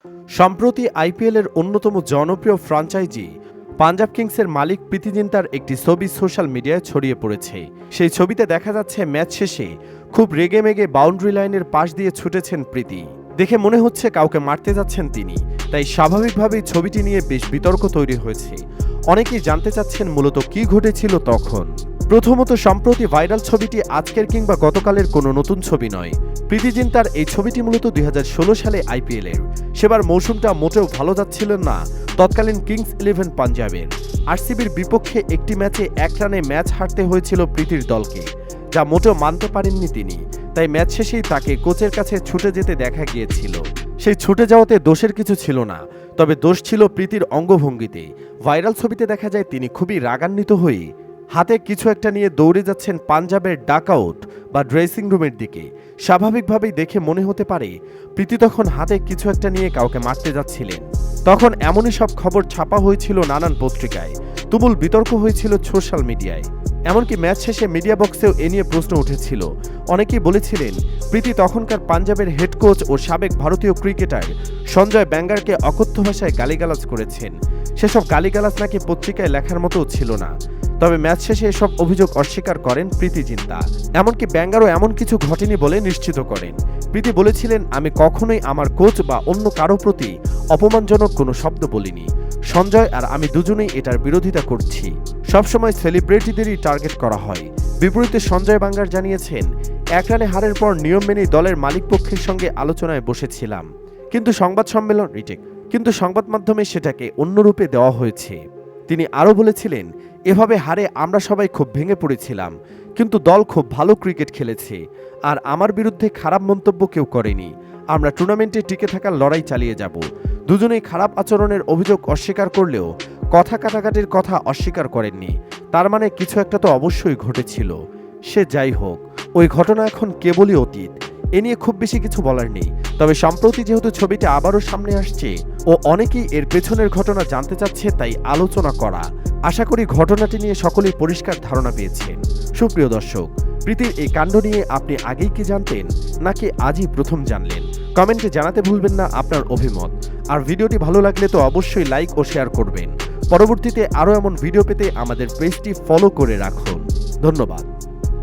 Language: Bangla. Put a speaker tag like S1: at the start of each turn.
S1: সম্প্রতি আইপিএলের অন্যতম জনপ্রিয় ফ্র্যাঞ্চাইজি পাঞ্জাব কিংসের মালিক প্রীতি জিন্তার একটি ছবি সোশ্যাল মিডিয়ায় ছড়িয়ে পড়েছে। সেই ছবিতে দেখা যাচ্ছে ম্যাচ শেষে খুব রেগেমেগে বাউন্ডারি লাইনের পাশ দিয়ে ছুটেছেন প্রীতি। দেখে মনে হচ্ছে কাউকে মারতে যাচ্ছেন তিনি। তাই স্বাভাবিকভাবেই ছবিটি নিয়ে বেশ বিতর্ক তৈরি হয়েছে। অনেকেই জানতে চাচ্ছেন মূলত কি ঘটেছিল তখন। প্রথমত, সম্প্রতি ভাইরাল ছবিটি আজকের কিংবা গতকালের কোনো নতুন ছবি নয়। প্রীতি জিন্তার এই ছবিটি মূলত 2016 সালে আইপিএলের। সেবার মৌসুমটা মোটেও ভালো যাচ্ছিল না তৎকালীন কিংস 11 পাঞ্জাবের। আরসিবির বিপক্ষে একটি ম্যাচে 1 রানে ম্যাচ হারতে হয়েছিল প্রীতির দলকে, যা মোটেও মানতে পারেননি তিনি। তাই ম্যাচ শেষেই তাকে কোচের কাছে ছুটে যেতে দেখা গিয়েছিল। সেই ছুটে যাওয়াতে দোষের কিছু ছিল না, তবে দোষ ছিল প্রীতির অঙ্গভঙ্গিতে। ভাইরাল ছবিতে দেখা যায় তিনি খুবই রাগান্বিত হয়ে হাতে কিছু একটা নিয়ে দৌড়ে যাচ্ছেন পাঞ্জাবের ডাকআউট বা ড্রেসিং রুমের দিকে। স্বাভাবিকভাবেই দেখে মনে হতে পারে প্রীতি তখন হাতে কিছু একটা নিয়ে কাউকে মারতে যাচ্ছিলেন। তখন এমনই সব খবর ছাপা হয়েছিল নানান পত্রিকায়, তুমুল বিতর্ক হয়েছিল সোশ্যাল মিডিয়ায়। এমনকি ম্যাচ শেষে মিডিয়া বক্সেও এ নিয়ে প্রশ্ন উঠেছিল। অনেকেই বলেছিলেন প্রীতি তখনকার পাঞ্জাবের হেড কোচ ও সাবেক ভারতীয় ক্রিকেটার সঞ্জয় ব্যাঙ্গারকে অকথ্য ভাষায় গালিগালাজ করেছেন। সেসব গালিগালাজ নাকি পত্রিকায় লেখার মতো ছিল না। তবে ম্যাচ শেষে এসব অভিযোগ অস্বীকার করেন প্রীতি জিন্তা। এমনকি ব্যাঙ্গারও এমন কিছু ঘটেনি বলে নিশ্চিত করেন। প্রীতি বলেছিলেন, আমি কখনোই আমার কোচ বা অন্য কারো প্রতি অপমানজনক কোনো শব্দ বলিনি। সঞ্জয় আর আমি দুজনেই এটার বিরোধিতা করছি। সবসময় সেলিব্রিটিদেরই টার্গেট করা হয়। বিপরীতে সঞ্জয় বাঙ্গার জানিয়েছেন, 1 রানে হারের পর নিয়ম মেনেই দলের মালিক পক্ষের সঙ্গে আলোচনায় বসেছিলাম, কিন্তু সংবাদ মাধ্যমে সেটাকে অন্য রূপে দেওয়া হয়েছে। তিনি আরও বলেছিলেন, এভাবে হারে আমরা সবাই খুব ভেঙে পড়েছিলাম, কিন্তু দল খুব ভালো ক্রিকেট খেলেছে আর আমার বিরুদ্ধে খারাপ মন্তব্য কেউ করেনি। আমরা টুর্নামেন্টে টিকে থাকার লড়াই চালিয়ে যাব। দুজনেই খারাপ আচরণের অভিযোগ অস্বীকার করলেও কথা কাটাকাটির কথা অস্বীকার করেননি। তার মানে কিছু একটা তো অবশ্যই ঘটেছিল। সে যাই হোক, ওই ঘটনা এখন কেবলই অতীত। এ নিয়ে খুব বেশি কিছু বলার নেই। তবে সম্প্রতি যেহেতু ছবিটা আবারও সামনে আসছে ও অনেকেই এর পেছনের ঘটনা জানতে চাচ্ছে, তাই আলোচনা করা। আশা করি ঘটনাটি নিয়ে সকলেই পরিষ্কার ধারণা পেয়েছেন। সুপ্রিয় দর্শক, প্রীতির এই কাণ্ড নিয়ে আপনি আগেই কি জানতেন নাকি আজই প্রথম জানলেন? কমেন্টে জানাতে ভুলবেন না আপনার অভিমত। আর ভিডিওটি ভালো লাগলে তো অবশ্যই লাইক ও শেয়ার করবেন। পরবর্তীতে আরও এমন ভিডিও পেতে আমাদের পেজটি ফলো করে রাখুন। ধন্যবাদ।